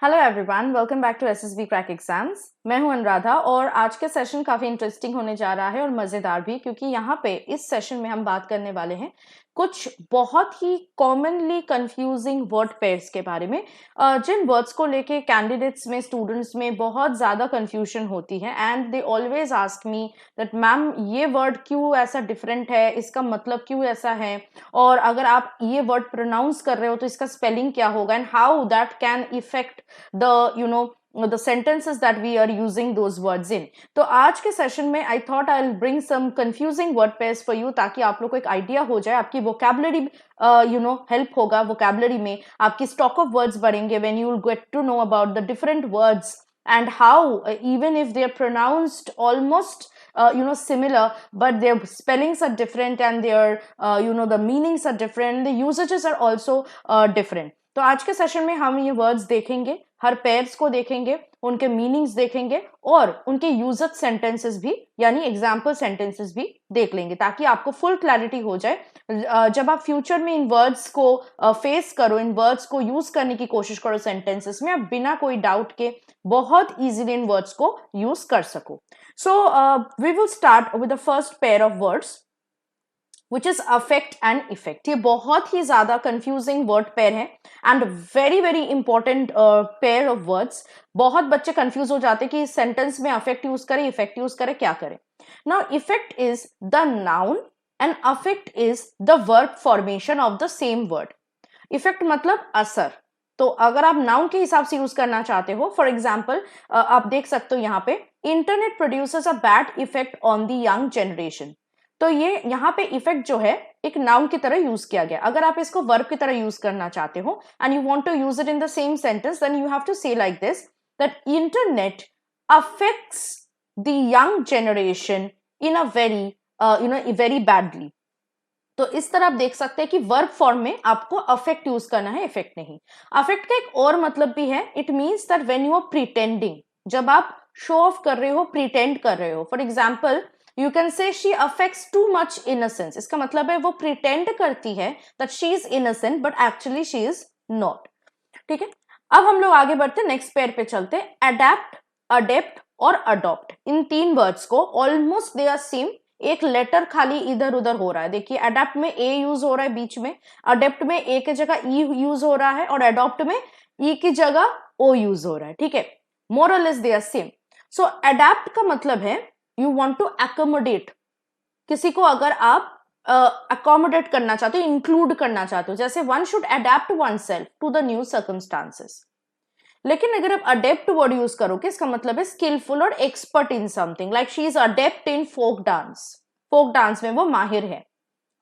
Hello everyone, welcome back to SSB crack exams. मैं हूं अनुराधा और आज का सेशन काफ़ी इंटरेस्टिंग होने जा रहा है और मज़ेदार भी, क्योंकि यहाँ पे इस सेशन में हम बात करने वाले हैं कुछ बहुत ही कॉमनली कंफ्यूजिंग वर्ड पेयर्स के बारे में, जिन वर्ड्स को लेके कैंडिडेट्स में, स्टूडेंट्स में बहुत ज़्यादा कंफ्यूजन होती है and they always ask me that ma'am ये वर्ड क्यों ऐसा डिफरेंट है, इसका मतलब क्यों ऐसा है, और अगर आप ये वर्ड प्रोनाउंस कर रहे हो तो इसका स्पेलिंग क्या होगा and how that can effect the sentences that we are using those words in. तो आज के सेशन में I thought I'll bring some confusing word pairs for you, ताकि आप लोग को एक आइडिया हो जाए, आपकी vocabulary हेल्प होगा, vocabulary में आपकी stock of words बढ़ेंगे when you will get to know about the different words and how even if they are pronounced almost similar, but their spellings are different and their the meanings are different, the usages are also different. तो आज के session में हम ये words देखेंगे, हर pairs को देखेंगे, उनके मीनिंग्स देखेंगे और उनके यूजेज सेंटेंसेस भी यानी एग्जाम्पल सेंटेंसेस भी देख लेंगे, ताकि आपको फुल क्लैरिटी हो जाए। जब आप फ्यूचर में इन वर्ड्स को फेस करो, इन वर्ड्स को यूज करने की कोशिश करो सेंटेंसेस में, आप बिना कोई डाउट के बहुत इजीली इन वर्ड्स को यूज कर सको। So we will start with the first pair of words which is affect and effect. ये बहुत ही ज्यादा confusing word pair है and very very important pair of words. बहुत बच्चे confuse हो जाते कि इस sentence में affect use करें, effect use करें, क्या करें. Now effect is the noun and affect is the verb formation of the same word. Effect मतलब असर. तो अगर आप नाउन के हिसाब से यूज करना चाहते हो, फॉर एग्जाम्पल आप देख सकते हो यहाँ पे internet produces a bad effect on the young generation. तो ये यहाँ पे इफेक्ट जो है एक नाउन की तरह यूज किया गया। अगर आप इसको वर्ब की तरह यूज करना चाहते हो and you want to use it in the same sentence, then you have to say like this that internet affects the young generation in a very very badly. तो इस तरह आप देख सकते हैं कि वर्ब फॉर्म में आपको अफेक्ट यूज करना है, इफेक्ट नहीं। अफेक्ट का एक और मतलब भी है, it means that when you are pretending, जब आप शो ऑफ कर रहे हो, प्रिटेंड कर रहे हो। For example you can say she affects too much innocence. इसका मतलब है वो प्रिटेंड करती है that she is innocent but actually she is not. ठीक है, अब हम लोग आगे बढ़ते, नेक्स्ट पेयर पे चलते। अडेप्ट, अडेप्ट और अडॉप्ट, इन तीन वर्ड्स को ऑलमोस्ट दे आर सेम, एक लेटर खाली इधर उधर हो रहा है। देखिए अडेप्ट में ए यूज हो रहा है बीच में, अडेप्ट में ए की जगह ई यूज हो रहा है और अडॉप्ट में ई की जगह ओ यूज हो रहा है। ठीक है, मोर और less they are same. So adept का मतलब है यू वांट टू अकोमोडेट, किसी को अगर आप अकोमोडेट करना चाहते हो, इंक्लूड करना चाहते हो, जैसे one should adept oneself to the new circumstances. लेकिन अगर आप अडेप्ट वर्ड यूज करोगे, इसका मतलब है स्किलफुल और expert in something, like she is adept in folk dance, folk dance में वो माहिर है।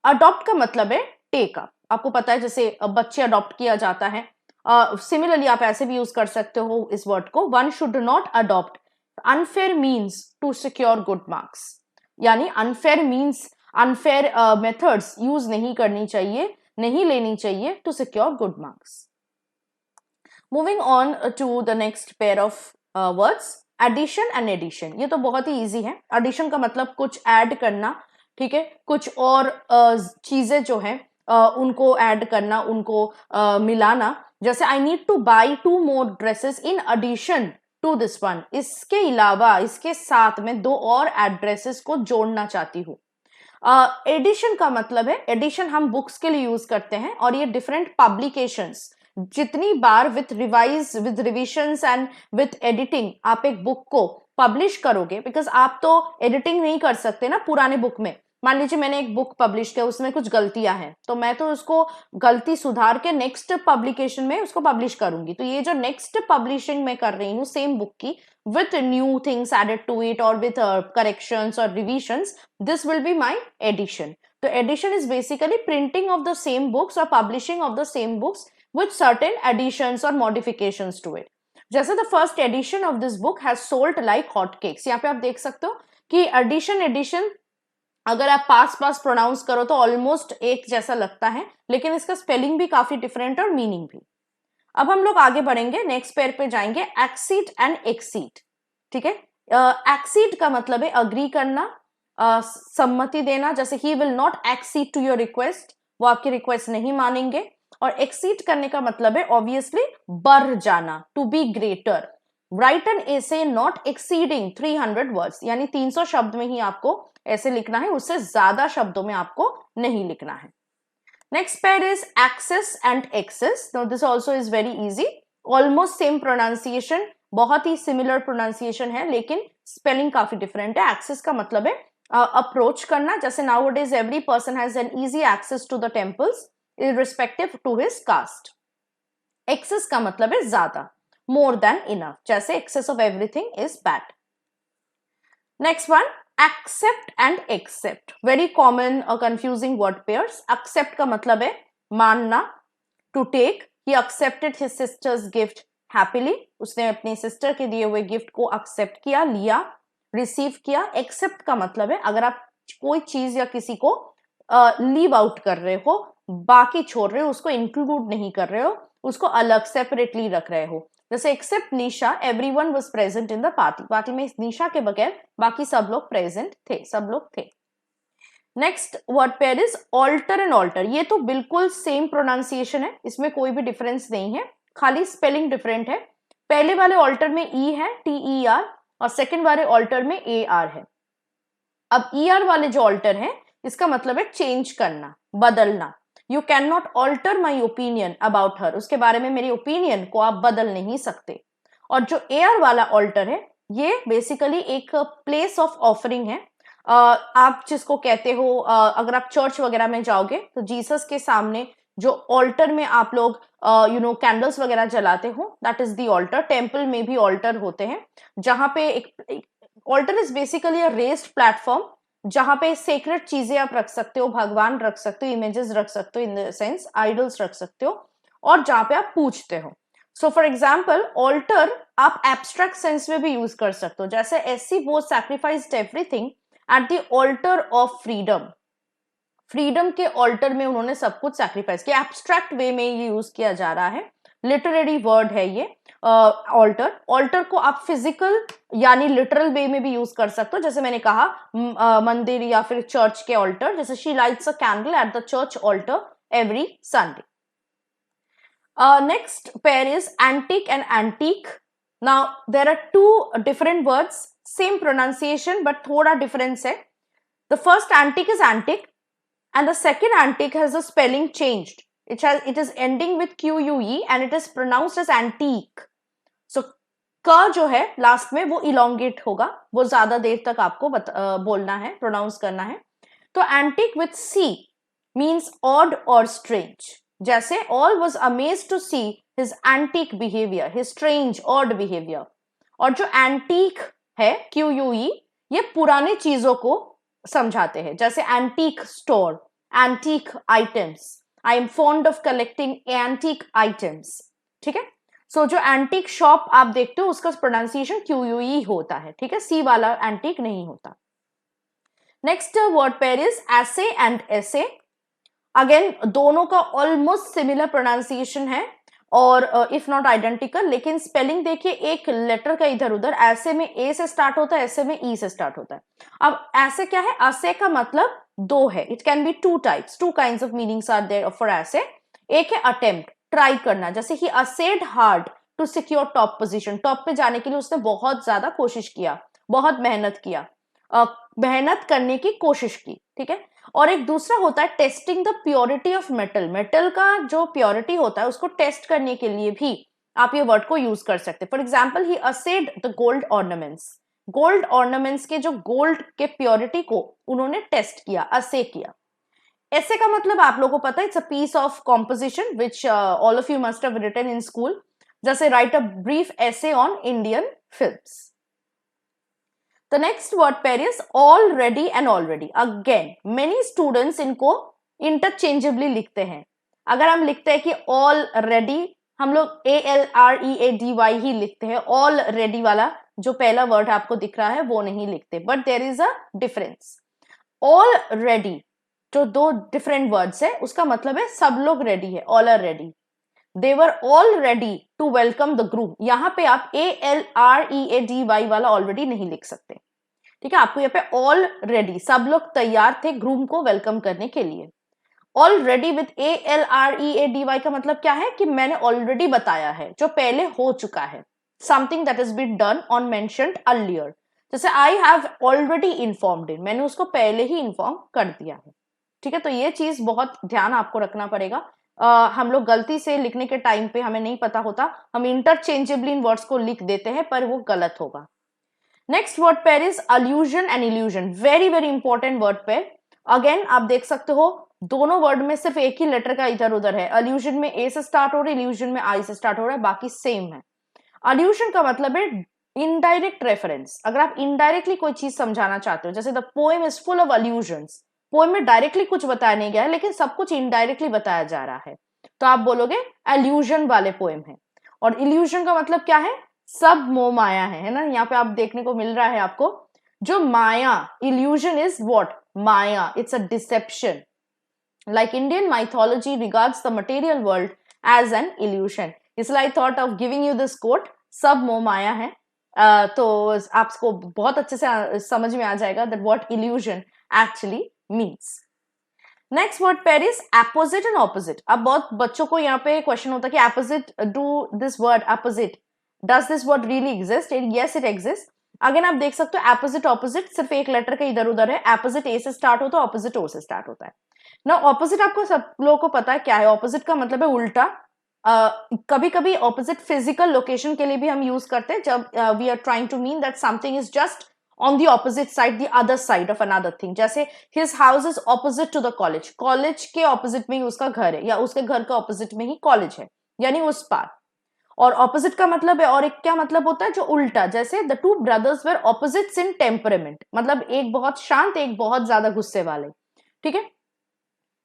अडॉप्ट का मतलब है टेक अप, आपको पता है जैसे बच्चे अडॉप्ट किया जाता है। सिमिलरली आप ऐसे भी यूज कर सकते हो इस वर्ड को, one should not adopt unfair means to secure good marks, यानी unfair means, unfair methods use नहीं करनी चाहिए, नहीं लेनी चाहिए to secure good marks. Moving on to the next pair of words, addition and edition. ये तो बहुत ही इजी है। एडिशन का मतलब कुछ ऐड करना, ठीक है, कुछ और चीजें जो है उनको ऐड करना, उनको मिलाना। जैसे I need to buy 2 more dresses in addition to this one, इसके अलावा, इसके साथ में 2 और एड्रेसेस को जोड़ना चाहती हूँ। एडिशन का मतलब है, एडिशन हम बुक्स के लिए यूज करते हैं और ये डिफरेंट पब्लिकेशंस, जितनी बार with revise, with revisions and with editing आप एक बुक को पब्लिश करोगे, बिकॉज आप तो एडिटिंग नहीं कर सकते ना पुराने बुक में। मान लीजिए मैंने एक बुक पब्लिश किया, उसमें कुछ गलतियां हैं, तो मैं तो उसको गलती सुधार के नेक्स्ट पब्लिकेशन में उसको पब्लिश करूंगी। तो ये जो नेक्स्ट पब्लिशिंग मैं कर रही हूँ सेम बुक की, with new things added to it or with corrections or revisions, this will be my edition. So edition is basically printing of the same books or publishing of the same books with certain additions or modifications to it. जैसे the first edition of this book has sold like hotcakes, यहाँ पे आप देख सकते हो कि edition अगर आप पास प्रोनाउंस करो तो ऑलमोस्ट एक जैसा लगता है, लेकिन इसका स्पेलिंग भी काफी डिफरेंट और मीनिंग भी। अब हम लोग आगे बढ़ेंगे, नेक्स्ट पेयर पे जाएंगे, एक्सीड एंड एक्सीड। ठीक है, एक्सीड का मतलब है अग्री करना, सम्मति देना, जैसे he will not exceed to your request, वो आपकी रिक्वेस्ट नहीं मानेंगे। और एक्सीड करने का मतलब है ऑब्वियसली बढ़ जाना, to be greater. Write an essay not exceeding 300 words, यानी 300 शब्द में ही आपको ऐसे लिखना है, उससे ज्यादा शब्दों में आपको नहीं लिखना है। Next pair is excess and access. Now this also is very easy, almost same pronunciation, बहुत ही सिमिलर प्रोनाउंसिएशन है, लेकिन स्पेलिंग काफी डिफरेंट है। एक्सेस का मतलब है अप्रोच करना, जैसे nowadays every person has an easy access to the temples irrespective to his caste. Access का मतलब है ज्यादा, more than enough, जैसे excess of everything is bad. Next one, accept and accept, very common or confusing word pairs. Accept का मतलब है मानना, to take, he accepted his sister's gift happily, उसने अपनी सिस्टर के दिए हुए गिफ्ट को एक्सेप्ट किया, लिया, रिसीव किया। एक्सेप्ट का मतलब है अगर आप कोई चीज या किसी को लीव आउट कर रहे हो, बाकी छोड़ रहे हो, उसको इंक्लूड नहीं कर रहे हो, उसको अलग सेपरेटली रख रहे हो। जैसे except Nisha everyone was present in the party, party में निशा के बगैर बाकी सब लोग प्रेजेंट थे, सब लोग थे। Next word pair is alter and altar. ये तो बिल्कुल सेम प्रोनाउंसिएशन है, इसमें कोई भी डिफरेंस नहीं है, खाली स्पेलिंग डिफरेंट है। पहले वाले ऑल्टर में ई है, TER, और सेकेंड वाले ऑल्टर में AR है। अब ER वाले जो ऑल्टर है, इसका मतलब है चेंज करना, बदलना। You can not alter my opinion about her, उसके बारे में मेरी ओपिनियन को आप बदल नहीं सकते। और जो AR वाला ऑल्टर है, ये बेसिकली एक प्लेस ऑफ ऑफरिंग है। आप जिसको कहते हो, अगर आप चर्च वगैरह में जाओगे तो जीसस के सामने जो ऑल्टर में आप लोग कैंडल्स वगैरह जलाते हो, that is the altar. Temple में भी ऑल्टर होते हैं, जहां पे एक altar is basically a raised platform, जहां पे सेक्रेट चीजें आप रख सकते हो, भगवान रख सकते हो, इमेजेस रख सकते हो, इन द सेंस आइडल्स रख सकते हो, और जहां पे आप पूछते हो। सो फॉर एग्जाम्पल ऑल्टर आप एब्स्ट्रैक्ट सेंस में भी यूज कर सकते हो, जैसे एसी वो sacrificed everything at the alter of freedom. Freedom के ऑल्टर में उन्होंने सब कुछ सैक्रिफाइस किया। एब्स्ट्रैक्ट वे में ये यूज किया जा रहा है, लिटरेरी वर्ड है ये ऑल्टर। ऑल्टर को आप फिजिकल यानी लिटरल वे में भी यूज कर सकते हो, जैसे मैंने कहा मंदिर या फिर चर्च के ऑल्टर, जैसे she lights a candle at the church altar every Sunday. Next pair is antique and antic. Now there are two different words, same pronunciation but थोड़ा डिफरेंस है। The first antique is antic and the second antique has the spelling changed. It is ending with QUE and it is pronounced as antique. So क जो है last में वो elongate होगा, वो ज्यादा देर तक आपको बोलना है, प्रोनाउंस करना है। तो antique with C means odd or strange, जैसे all was amazed to see his antique behavior, his strange odd behavior। और जो antique है QUE, ये पुराने चीजों को समझाते हैं, जैसे antique store, antique items. I am fond of collecting antique items, ठीक है। सो जो एंटीक शॉप आप देखते हो उसका प्रोनाउंसिएशन QUE होता है, ठीक है, सी वाला एंटीक नहीं होता। Next word pair is essay and essay. Again दोनों का ऑलमोस्ट सिमिलर प्रोनाउंसिएशन है और इफ नॉट आइडेंटिकल, लेकिन स्पेलिंग देखिए एक लेटर का इधर उधर, ऐसे में ए से स्टार्ट होता है, ऐसे में ई से स्टार्ट होता है। अब ऐसे क्या है, असे का मतलब दो है, it can be two types, two kinds of meanings are there for ऐसे। एक है अटेम्प्ट, ट्राई करना, जैसे he essayed hard to secure top position, top पे जाने के लिए उसने बहुत ज्यादा कोशिश किया, बहुत मेहनत किया, मेहनत करने की कोशिश की, ठीक है। और एक दूसरा होता है testing the purity of metal, metal का जो प्योरिटी होता है उसको टेस्ट करने के लिए भी आप ये वर्ड को यूज कर सकते हैं। For example he assessed the gold ornaments, gold ornaments के जो गोल्ड के प्योरिटी को उन्होंने टेस्ट किया, असे किया। ऐसे का मतलब आप लोगों को पता है, it's a piece of composition which all of you must have written in school, जैसे write a brief essay on Indian films. The next word pair is already and already. Again, many students इनको interchangeably लिखते हैं। अगर हम लिखते हैं कि already, हम लोग ALREADY ही लिखते हैं, already वाला जो पहला वर्ड आपको दिख रहा है वो नहीं लिखते, but there is a difference. Already जो दो डिफरेंट वर्ड्स है, उसका मतलब है सब लोग रेडी है, all are ready. They were all ready to welcome the groom. यहां पे आप ALREADY वाला ऑलरेडी नहीं लिख सकते, ठीक है। आपको यहाँ पे ऑल रेडी, सब लोग तैयार थे ग्रूम को वेलकम करने के लिए। ऑलरेडी विथ ALREADY का मतलब क्या है कि मैंने ऑलरेडी बताया है, जो पहले हो चुका है, something that is been done और मेंशन्ड अर्लियर। जैसे I have already informed in, मैंने उसको पहले ही इन्फॉर्म कर दिया है। ठीक है, तो ये चीज बहुत ध्यान आपको रखना पड़ेगा। हम लोग गलती से लिखने के टाइम पे हमें नहीं पता होता, हम इंटरचेंजेबली इन वर्ड्स को लिख देते हैं, पर वो गलत होगा। Next word pair is allusion and illusion, very very important word pair. Again आप देख सकते हो दोनों वर्ड में सिर्फ एक ही लेटर का इधर उधर है, अल्यूजन में ए से स्टार्ट हो रहा है, इल्यूजन में आई से स्टार्ट हो रहा है, बाकी सेम है। अल्यूजन का मतलब है इनडायरेक्ट रेफरेंस। अगर आप इनडायरेक्टली कोई चीज समझाना चाहते हो, जैसे the poem is full of allusions, poem में डायरेक्टली कुछ बताया नहीं गया है लेकिन सब कुछ इनडायरेक्टली बताया जा रहा है, तो आप बोलोगे अल्यूजन वाले पोएम है। और इल्यूजन का मतलब क्या है, सब मोह माया है ना, यहाँ पे आप देखने को मिल रहा है आपको जो maya, illusion is what, maya, it's a deception. Like Indian mythology regards the material world as an illusion. इसलिए I thought of giving you this quote, सब मोह माया है। तो आपको बहुत अच्छे से समझ में आ जाएगा that what illusion actually means. Next word pair is opposite and opposite. अब बहुत बच्चों को यहाँ पे क्वेश्चन होता है कि opposite, do this word opposite, does this word really exist? Yes, it exists. Again आप देख सकते हो opposite opposite सिर्फ एक लेटर का इधर उधर है, opposite A से स्टार्ट होता है, opposite O से स्टार्ट होता है ना। ऑपोजिट आपको सब लोगों को पता है क्या है, ऑपोजिट का मतलब है उल्टा। कभी कभी ऑपोजिट फिजिकल लोकेशन के लिए भी हम यूज करते हैं, जब we are trying to mean that something is just on the opposite side, the other side of another thing. जैसे his house is opposite to the college, college के opposite में ही उसका घर है, या उसके घर के ऑपोजिट में ही कॉलेज है, यानी उस पार। और ऑपोजिट का मतलब है, और एक क्या मतलब होता है, जो उल्टा। जैसे the two brothers were opposites in temperament, मतलब एक बहुत शांत, एक बहुत ज्यादा गुस्से वाले। ठीक है,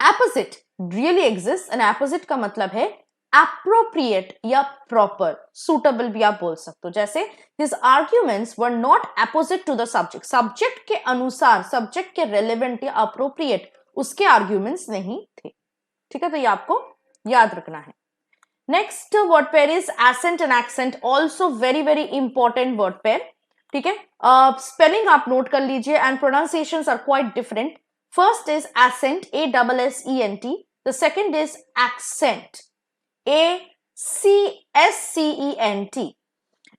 Opposite really exists, and opposite का मतलब है appropriate या proper, suitable भी आप बोल सकते हो। जैसे his arguments were not opposite to the subject, subject के अनुसार, subject के relevant या appropriate उसके arguments नहीं थे। ठीक है, तो ये आपको याद रखना है। Next word pair is accent and accent, also very very important word pair। ठीक है, spelling आप note कर लीजिए, and pronunciations are quite different। First is accent, ASSENT. The second is accent, ACSCENT.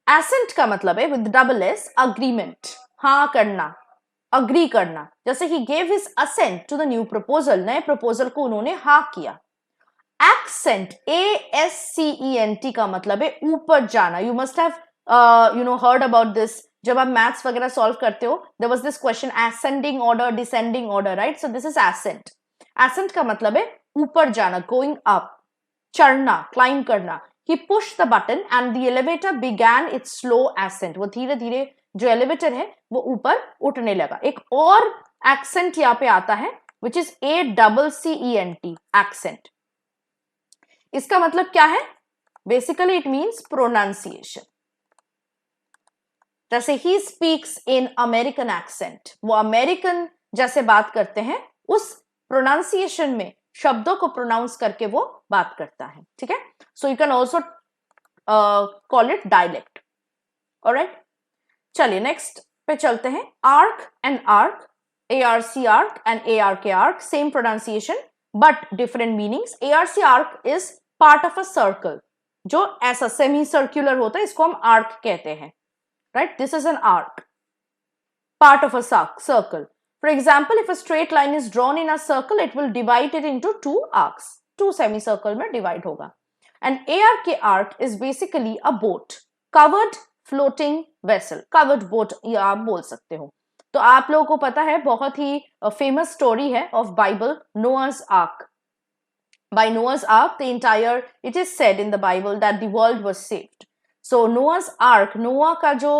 Accent का मतलब है with double S, agreement, हाँ करना, agree करना। जैसे he gave his assent to the new proposal, नए proposal को उन्होंने हाँ किया। Accent, ASCENT का मतलब है ऊपर जाना। You must have heard about this. जब आप मैथ्स वगैरह सॉल्व करते हो, there was this question ascending order, descending order, right? So this is ascent. Ascent का मतलब है ऊपर जाना, going up, चढ़ना, climb करना। He pushed the button and the elevator began its slow ascent. वो धीरे धीरे जो एलिवेटर है वो ऊपर उठने लगा। एक और accent यहाँ पे आता है which is ACCENT, accent। इसका मतलब क्या है? Basically it means pronunciation। जैसे he speaks in American accent, वो अमेरिकन जैसे बात करते हैं, उस प्रोनाउंसिएशन में शब्दों को प्रोनाउंस करके वो बात करता है। ठीक है, so you can also call it dialect. Alright, चलिए नेक्स्ट पे चलते हैं। Arc and arc, ARC arc and ARK arc, same pronunciation but different meanings. ARC arc is part of a circle, जो ऐसा सेमी सर्कुलर होता है, इसको हम आर्क कहते हैं। Right? This is an arc, part of a circle. For example, if a straight line is drawn in a circle, it will divide it into two arcs. Two semicircle में divide होगा. An ARK arc is basically a boat, covered floating vessel. Covered boat ये आप बोल सकते हो। तो आप लोगों को पता है, बहुत ही famous story है of Bible, Noah's Ark. By Noah's Ark, it is said in the Bible that the world was saved. So Noah's Ark, नोआ का जो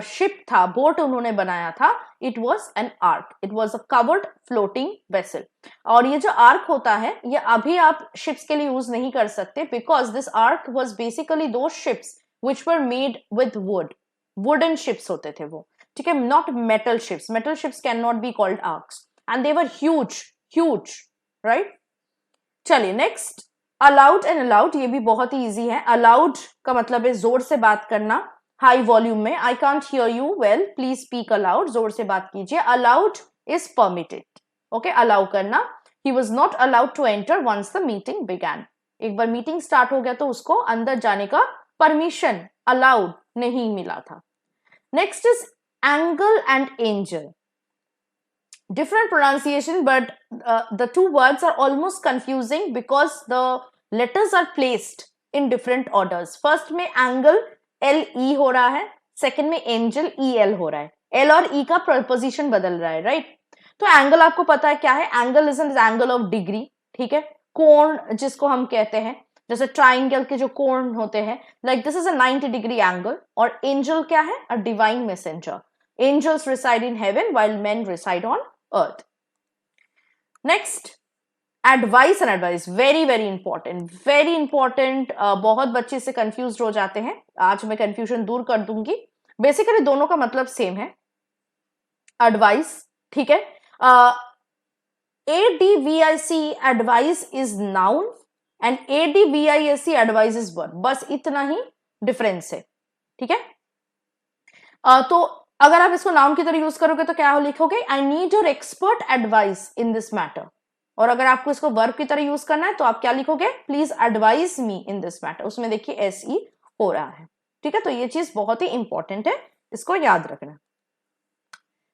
शिप था, बोट उन्होंने बनाया था, it was an ark. It was a covered floating vessel. और ये जो आर्क होता है, ये अभी आप शिप्स के लिए यूज नहीं कर सकते, because this ark was basically those ships which were made with wood. Wooden ships होते थे वो, ठीक है, not metal ships. Metal ships cannot be called arks, and they were huge, right? चलिए नेक्स्ट, अलाउड एंड अलाउड, ये भी बहुत ही easy है। अलाउड का मतलब है जोर से बात करना, हाई वॉल्यूम में। I can't hear you well, please speak allowed, जोर से बात कीजिए। Allowed is permitted, okay, allow करना। He was not allowed to enter once the meeting began. एक बार मीटिंग स्टार्ट हो गया तो उसको अंदर जाने का परमिशन अलाउड नहीं मिला था. Next is angle and angel. Different pronunciation, but the two words are almost confusing because the letters are placed in different orders. First में angle LE हो रहा है, second में angel EL हो रहा है. L और E का preposition बदल रहा है, right? तो एंगल आपको पता है क्या है. Angle is an angle of degree. ठीक है, कोण जिसको हम कहते हैं, जैसे ट्राइंगल के जो कोण होते हैं, like this is a 90 degree angle. और एंजल क्या है? A divine messenger. Angels reside in heaven while men reside on earth. Next, advice and advise. Very very important, very important. बहुत बच्चे से कंफ्यूज हो जाते हैं. आज मैं कंफ्यूजन दूर कर दूंगी. बेसिकली दोनों का मतलब सेम है, एडवाइस. ठीक है, ADVIC advice is noun and ADVISC advice is verb. बस इतना ही डिफरेंस है. ठीक है, तो अगर आप इसको नाउन की तरह यूज करोगे तो क्या लिखोगे? I need your expert advice in this matter. और अगर आपको इसको वर्ब की तरह यूज करना है तो आप क्या लिखोगे? Please advice me in this matter. उसमें देखिए SE हो रहा है. ठीक है, तो ये चीज बहुत ही इंपॉर्टेंट है, इसको याद रखना.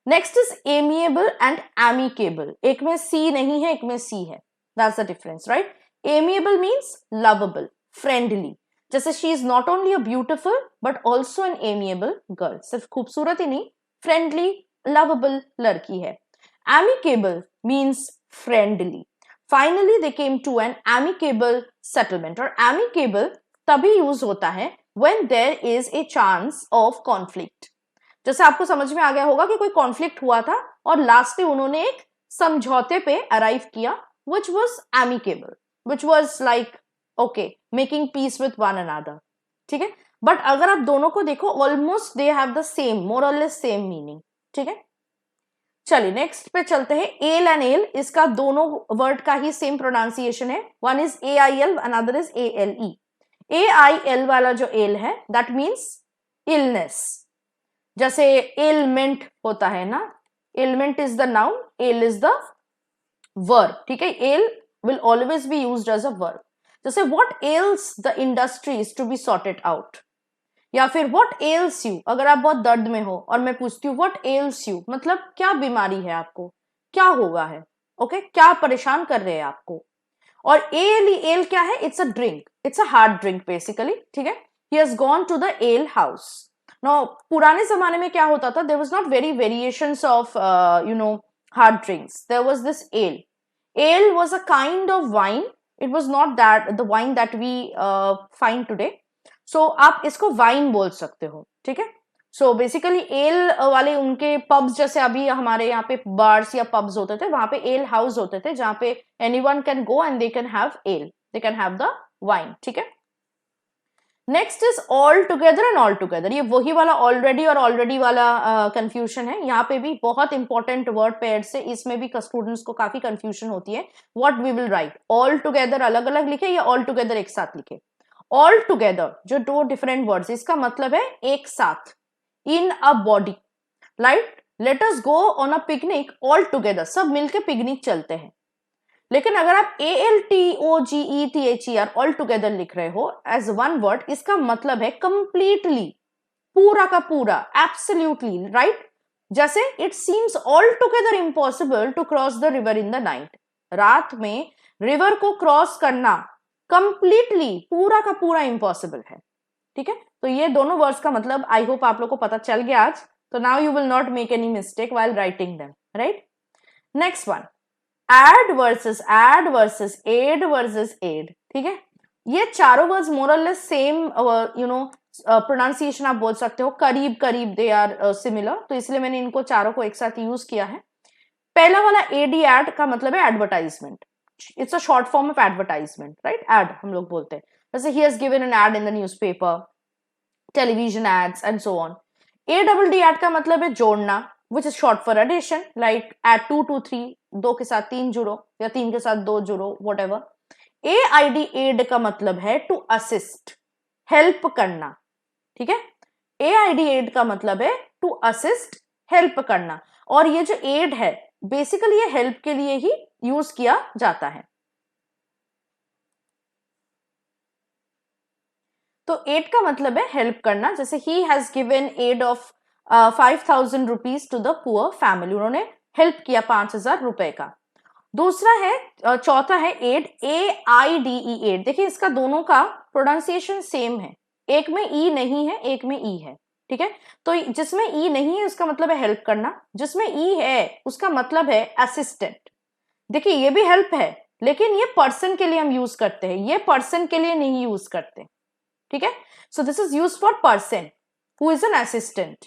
Next is amiable and amicable. एक में सी नहीं है, एक में सी है. That's the difference, right? Amiable means lovable, friendly. जैसे she is not only a beautiful but also an amiable girl. सिर्फ खूबसूरत ही नहीं, फ्रेंडली, लवेबल लड़की है. Amicable means friendly. Finally they came to an amicable settlement. और amicable तभी use होता है when there is a chance of conflict. जैसे आपको समझ में आ गया होगा कि कोई कॉन्फ्लिक्ट हुआ था और लास्ट में उन्होंने एक समझौते पे अराइव किया, which was amicable, which was like okay, making peace with one another. ठीक है, बट अगर आप दोनों को देखो, almost they have the same, more और लेस सेम मीनिंग. ठीक है, चलिए नेक्स्ट पे चलते हैं. एल एंड एल, इसका दोनों वर्ड का ही सेम प्रोनाउंसिएशन है. One is AIL, another is ALE. AIL वाला जो एल है दैट मीन्स इलनेस. जैसे एलमेंट होता है ना, ailment is the noun, ail is the verb. ठीक है, ail will always be used as a verb. जैसे what ails the industries to be sorted out, या फिर व्हाट एल्स यू. अगर आप बहुत दर्द में हो और मैं पूछती हूँ व्हाट एल्स यू, मतलब क्या बीमारी है आपको, क्या होगा है. ओके, क्या परेशान कर रहे हैं आपको. और एल क्या है? It's a drink, it's a hard drink basically. ठीक है, he has gone to the ale house. Now, पुराने जमाने में क्या होता था? There was not very variations of hard drinks. There was this ale. Ale was a kind of wine. It was not that the wine that we find today. So आप इसको wine बोल सकते हो. ठीक है, so basically ale वाले उनके pubs, जैसे अभी हमारे यहाँ पे bars या pubs होते थे, वहां पे ale house होते थे जहाँ पे anyone can go and they can have ale, they can have the wine. ठीक है, next is all together and all together. ये वही वाला ऑलरेडी और ऑलरेडी वाला कंफ्यूजन है. यहाँ पे भी बहुत इंपॉर्टेंट वर्ड पेयर से इसमें भी स्टूडेंट्स को काफी कंफ्यूजन होती है. What we will write, all together अलग अलग लिखे या ऑल टुगेदर एक साथ लिखे. ऑल टुगेदर जो दो डिफरेंट वर्ड्स, इसका मतलब है एक साथ, in a body. Right, let us go on a picnic all together, सब मिलके पिकनिक चलते हैं. लेकिन अगर आप ALTOGETHER ऑल टुगेदर लिख रहे हो एज वन वर्ड, इसका मतलब है कंप्लीटली, पूरा का पूरा, एब्सोल्युटली. राइट, जैसे it seems all together impossible to cross the river in the night. रात में रिवर को क्रॉस करना कंप्लीटली, पूरा का पूरा इम्पॉसिबल है. ठीक है, तो ये दोनों वर्ड्स का मतलब आई होप आप लोग को पता चल गया आज. तो now you will not make any mistake while writing them. Right, next one, add versus aid versus aid. ठीक है, ये चारों वर्ड्स मोर और लेस सेम प्रोनाउंसिएशन आप बोल सकते हो, करीब करीब दे आर सिमिलर, तो इसलिए मैंने इनको चारों को एक साथ यूज किया है. पहला वाला एडी एड का मतलब है advertisement. It's a short form of advertisement. Right, ad हम लोग बोलते हैं. जैसे he has given an ad in the newspaper, television ads and so on. ADD add का मतलब है जोड़ना, which is short for addition, like add 2 to 3, 2 के साथ 3 जुड़ो या 3 के साथ 2 जुड़ो, whatever. AID aid का मतलब है to assist, help करना. ठीक है, AID aid का मतलब है to assist, help करना. और ये जो aid है बेसिकली ये हेल्प के लिए ही यूज किया जाता है। तो एड का मतलब है हेल्प करना, जैसे he has given aid of 5,000 rupees to the poor family, उन्होंने हेल्प किया 5,000 रुपए का। दूसरा है चौथा है एड, AIDE एड। देखिए इसका दोनों का प्रोनाउंसिएशन सेम है, एक में ई नहीं है एक में ई है, ठीक है। तो जिसमें ई नहीं है उसका मतलब है हेल्प करना, जिसमें ई है उसका मतलब है असिस्टेंट। देखिए ये भी हेल्प है लेकिन ये पर्सन के लिए हम यूज करते हैं, ये पर्सन के लिए नहीं यूज करते, ठीक है। So this is use for person who is an assistant,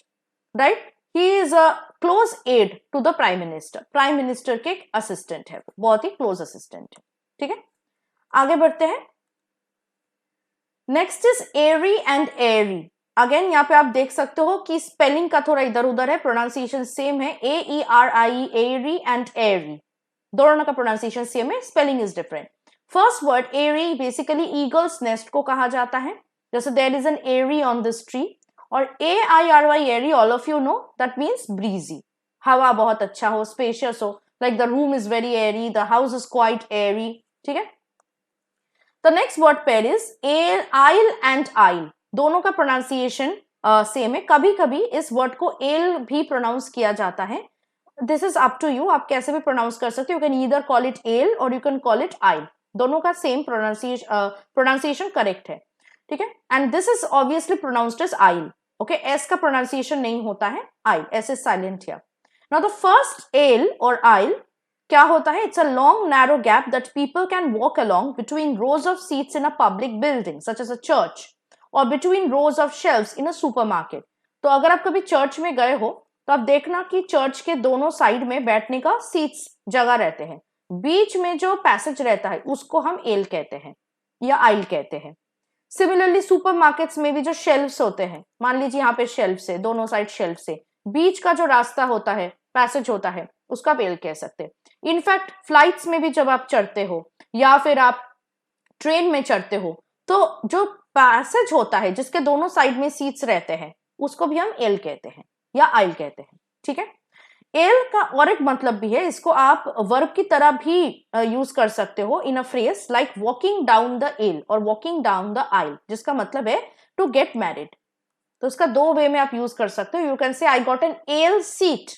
right. He is a close aide to the prime minister, prime minister के असिस्टेंट है, बहुत ही क्लोज असिस्टेंट है, ठीक है। आगे बढ़ते हैं। Next is airy and eyrie. Again यहाँ पे आप देख सकते हो कि स्पेलिंग का थोड़ा इधर उधर है, प्रोनाउंसिएशन सेम है, AERIE, एरी एंड एरी, दोनों का प्रोनाउंसिएशन सेम है, spelling is different. First word aerie basically eagles nest को कहा जाता है, जैसे there is an aerie on this tree. और AIRY airy, all of you know, that means breezy, हवा बहुत अच्छा हो, स्पेशियस हो, like the room is very airy, the house is quite airy, ठीक है। The next word pair is oil and आइल, दोनों का प्रोनाउंसिएशन सेम है, कभी कभी इस वर्ड को एल भी प्रोनाउंस किया जाता है, this is up to you, आप कैसे भी प्रोनाउंस कर सकते हो, you can either call it aisle और you can call it aisle, दोनों का सेम प्रोनाउंसिएशन करेक्ट है, ठीक है। And this is obviously pronounced as aisle, okay, S का प्रोनाउंसिएशन नहीं होता है, aisle, S is silent here. Now the first aisle और आइल क्या होता है, it's a long narrow gap that people can walk along between rows of seats in a public building such as a church और between rows of shelves in a supermarket. तो अगर आप कभी church में गए हो तो आप देखना कि चर्च के दोनों साइड में बैठने का सीट्स जगह रहते हैं, बीच में जो पैसेज रहता है उसको हम एल कहते हैं या आइल कहते हैं। सिमिलरली सुपरमार्केट्स में भी जो शेल्व्स होते हैं, मान लीजिए यहाँ पे शेल्व्स है, दोनों साइड शेल्व्स है, बीच का जो रास्ता होता है, पैसेज होता है, उसका आप एल कह सकते हैं। इनफैक्ट फ्लाइट्स में भी जब आप चढ़ते हो या फिर आप ट्रेन में चढ़ते हो तो जो पैसेज होता है जिसके दोनों साइड में सीट्स रहते हैं उसको भी हम एल कहते हैं या आइल कहते हैं, ठीक है। एल का और एक मतलब भी है, इसको आप वर्ब की तरह भी यूज कर सकते हो in a phrase like walking down the aisle और वॉकिंग डाउन द आइल, जिसका मतलब है टू गेट मैरिड। तो इसका दो वे में आप यूज कर सकते हो, you can say I got an L seat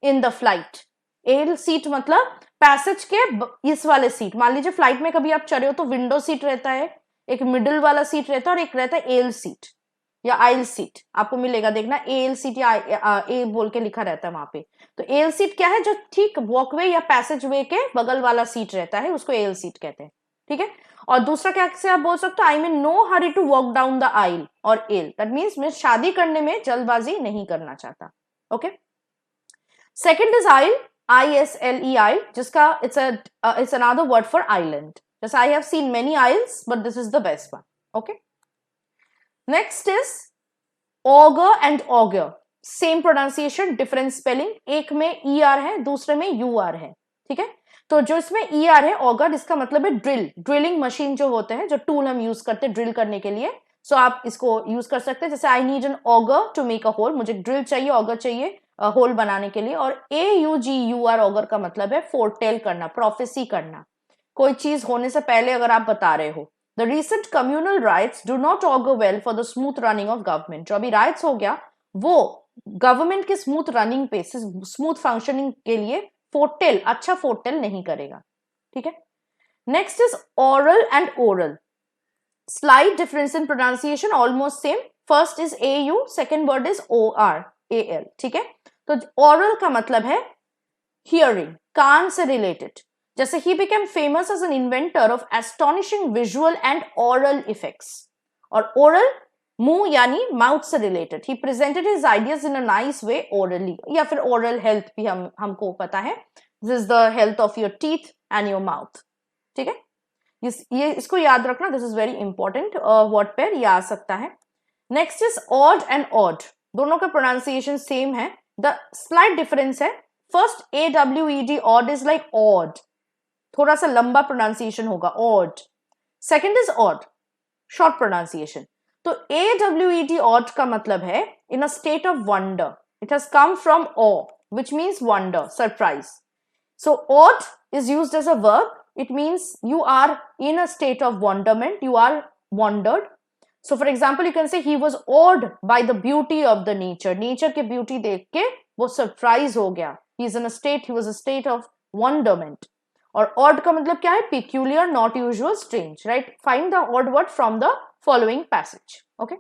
in the flight. L seat मतलब पैसेज के इस वाले सीट, मान लीजिए फ्लाइट में कभी आप चढ़े हो तो विंडो सीट रहता है, एक मिडिल वाला सीट रहता है और एक रहता है एल सीट या आइल सीट, आपको मिलेगा, देखना एल सीट या ए बोल के लिखा रहता है वहां पे। तो एल सीट क्या है, जो ठीक वॉकवे या पैसेज वे के बगल वाला सीट रहता है उसको एल सीट कहते हैं, ठीक है। और दूसरा क्या से आप बोल सकते हो, I mean no hurry to walk down the aisle और एल, दैट मीन्स मैं शादी करने में जल्दबाजी नहीं करना चाहता, okay. Second is oil, ISLE आइल, जिसका it's another word for island, जैसे I have seen many IELTS but this is the best one, okay. Next is auger and auger, same pronunciation different spelling, एक में ER है दूसरे में UR है, ठीक है। तो जो इसमें ER है ऑगर, इसका मतलब है ड्रिल, ड्रिलिंग मशीन जो होते हैं, जो टूल हम यूज करते हैं ड्रिल करने के लिए, सो आप इसको यूज कर सकते हैं, जैसे I need an auger to make a hole, मुझे ड्रिल चाहिए, ऑगर चाहिए होल बनाने के लिए। और AUGUR ऑगर का मतलब है फोरटेल करना, प्रोफेसी करना, कोई चीज होने से पहले अगर आप बता रहे हो। The recent communal riots do not auger well for the smooth running of government, जो अभी राइट्स हो गया वो गवर्नमेंट के स्मूथ रनिंग पे, स्मूथ फंक्शनिंग के लिए फोरटेल, अच्छा फोरटेल नहीं करेगा, ठीक है। Next is oral and oral, slight difference in pronunciation, almost same, first is AU, second word is ORAL, ठीक है। तो ओरल का मतलब है हियरिंग, कान से रिलेटेड, जैसे he became famous as an inventor of astonishing visual and oral effects, और oral मुंह यानी माउथ से related, he presented his ideas in a nice way orally, या फिर oral health भी हमको पता है, this is the health of your teeth and your mouth, ठीक है। ये इसको याद रखना, this is very important word pair, ये आ सकता है। Next is awed and odd, दोनों का प्रोनाउंसिएशन सेम है, द स्लाइट डिफरेंस है, first AWED awed is like awed, थोड़ा सा लंबा प्रोनाउंसिएशन होगा awed, second is odd, short pronunciation. तो AWED ऑड का मतलब है in a state of wonder, it has come from awe which means wonder, surprise. So awed is used as a verb. It means you are in a state of wonderment, you are wondered. So for example, you can say he was awed by the beauty of the nature. Nature के beauty देख के वो surprise हो गया. He is in a state, he was a state of wonderment. और odd का मतलब क्या है? Peculiar, not usual, strange, right? Find the odd word from the following passage. Okay.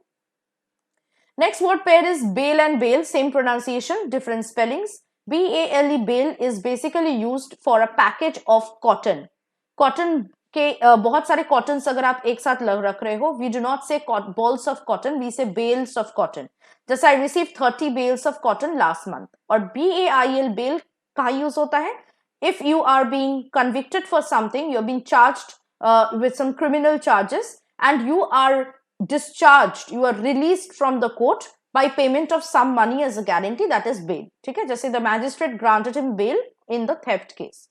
Next word pair is bale and bale, same pronunciation, different spellings. BALE, bale is basically used for a package of cotton. Cotton के बहुत सारे cottons अगर आप एक साथ रख रहे हो, we do not say balls of cotton, we say bales of cotton. जैसे I received 30 bales of cotton last month. और BAIL, bale कहाँ यूज होता है? If you are being convicted for something, you're being charged with some criminal charges, and you are discharged, you are released from the court by payment of some money as a guarantee, that is bail. ठीक है, जैसे the magistrate granted him bail in the theft case.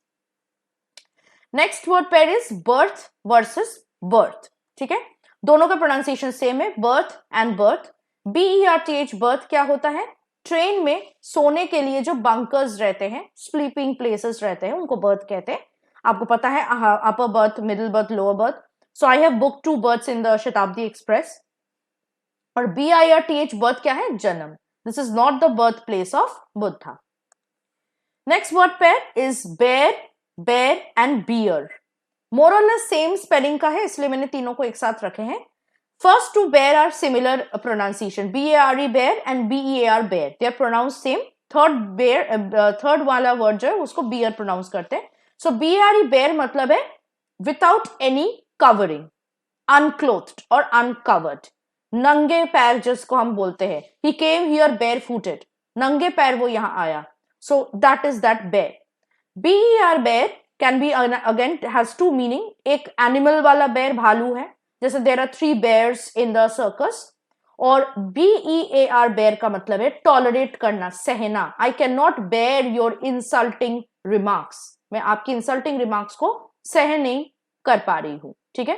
Next word pair is birth versus birth. ठीक है, दोनों का pronunciation same है, birth and birth. BERTH, birth क्या होता है? ट्रेन में सोने के लिए जो बंकर्स रहते हैं, स्लीपिंग प्लेसेस रहते हैं, उनको बर्थ कहते हैं. आपको पता है upper berth, middle berth, lower berth. So I have book 2 berths in the Shatabdi Express. और BIRTH, बर्थ क्या है? जन्म. This is not the birth place of Buddha. Next word pair is bear, bare and beer. More और less same spelling का है, इसलिए मैंने तीनों को एक साथ रखे हैं. First two bear are similar pronunciation. BARE, bear, and BEAR, bear. They are pronounced same. Third bear, third वाला word जो है उसको bear pronounce करते हैं. So BARE, bear मतलब है without any covering, unclothed or uncovered. नंगे पैर जिसको हम बोलते हैं. He came here barefooted. नंगे पैर वो यहाँ आया. So that is that bear. BER, bear can be again has two meaning. एक animal वाला bear भालू है, जैसे there are 3 bears in the circus. और BEAR, bear का मतलब है tolerate करना, सहना. I cannot bear your insulting remarks. मैं आपकी insulting remarks को सह नहीं कर पा रही हूं. ठीक है.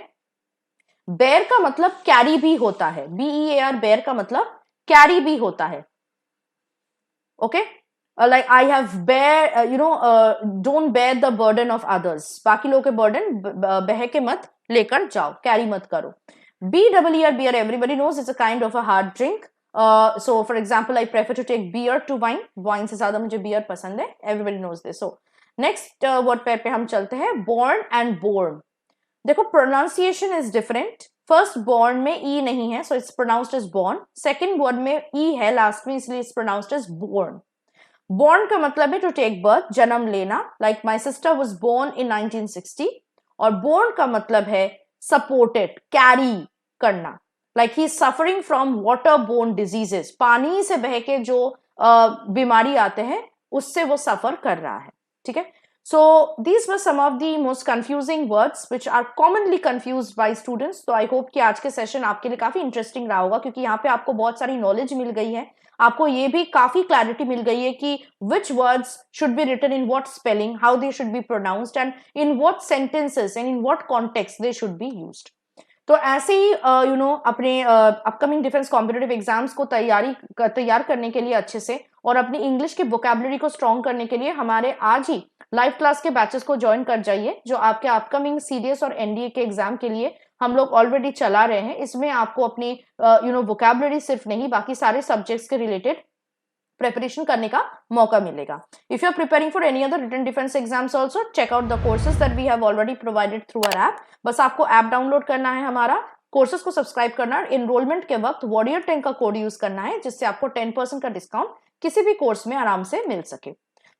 bear का मतलब carry भी होता है. BEAR, bear का मतलब carry भी होता है. Okay. Like I have bear, don't bear the burden of others. बाकी लोगों के burden बह के मत लेकर जाओ, carry मत करो. BER, beer, everybody knows it's a kind of a hard drink. So for example, I prefer to take beer to wine. Wine से ज़्यादा मुझे beer पसंद है. Everybody knows this. So next word pair पे हम चलते हैं, born and born. देखो pronunciation is different. First born में e नहीं है, so it's pronounced as born. Second word में e है last में, इसलिए it's pronounced as born. Born का मतलब है to take birth, जन्म लेना. Like my sister was born in 1960. और born का मतलब है supported, carry करना. Like he is suffering from waterborne diseases. पानी से बह के जो बीमारी आते हैं उससे वो सफर कर रहा है. ठीक है. So these were some of the most confusing words which are commonly confused by students. तो I hope कि आज के सेशन आपके लिए काफी इंटरेस्टिंग रहा होगा, क्योंकि यहाँ पे आपको बहुत सारी नॉलेज मिल गई है. आपको ये भी काफी क्लैरिटी मिल गई है कि which words should be written in what spelling, how they should be pronounced, and in what sentences and in what context they should be used. तो ऐसे ही अपने अपकमिंग डिफेंस कॉम्पिटिटिव एग्जाम्स को तैयार करने के लिए अच्छे से, और अपनी इंग्लिश की वोकैबुलरी को स्ट्रॉन्ग करने के लिए हमारे आज ही लाइव क्लास के बैचेस को ज्वाइन कर जाइए, जो आपके अपकमिंग सीडीएस और एनडीए के एग्जाम के लिए हम लोग ऑलरेडी चला रहे हैं. इसमें आपको अपनी वोकैबुलरी सिर्फ नहीं, बाकी सारे सब्जेक्ट्स के रिलेटेड प्रिपरेशन करने का मौका मिलेगा. If you are preparing for any other written defence exams also, check out the courses that we have already provided through our app. बस आपको ऐप डाउनलोड करना है, हमारा कोर्सेज को सब्सक्राइब करना है. एनरोलमेंट के वक्त वॉरियर 10 का कोड यूज करना है, जिससे आपको 10% का डिस्काउंट किसी भी कोर्स में आराम से मिल सके.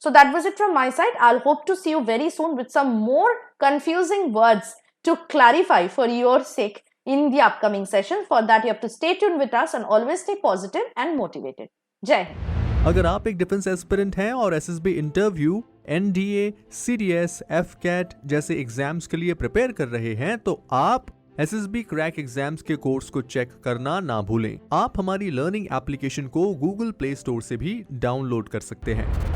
So that was it from my side. I'll hope to see you very soon with some more confusing words to clarify for your sake in the upcoming session. For that you have to stay tuned with us and always stay positive and motivated. जय हिंद. अगर आप एक defence aspirant हैं और SSB interview, NDA, CDS, AFCAT जैसे exams के लिए prepare कर रहे हैं, तो आप एसएसबी क्रैक एग्जाम्स के कोर्स को चेक करना ना भूलें. आप हमारी लर्निंग एप्लीकेशन को गूगल प्ले स्टोर से भी डाउनलोड कर सकते हैं.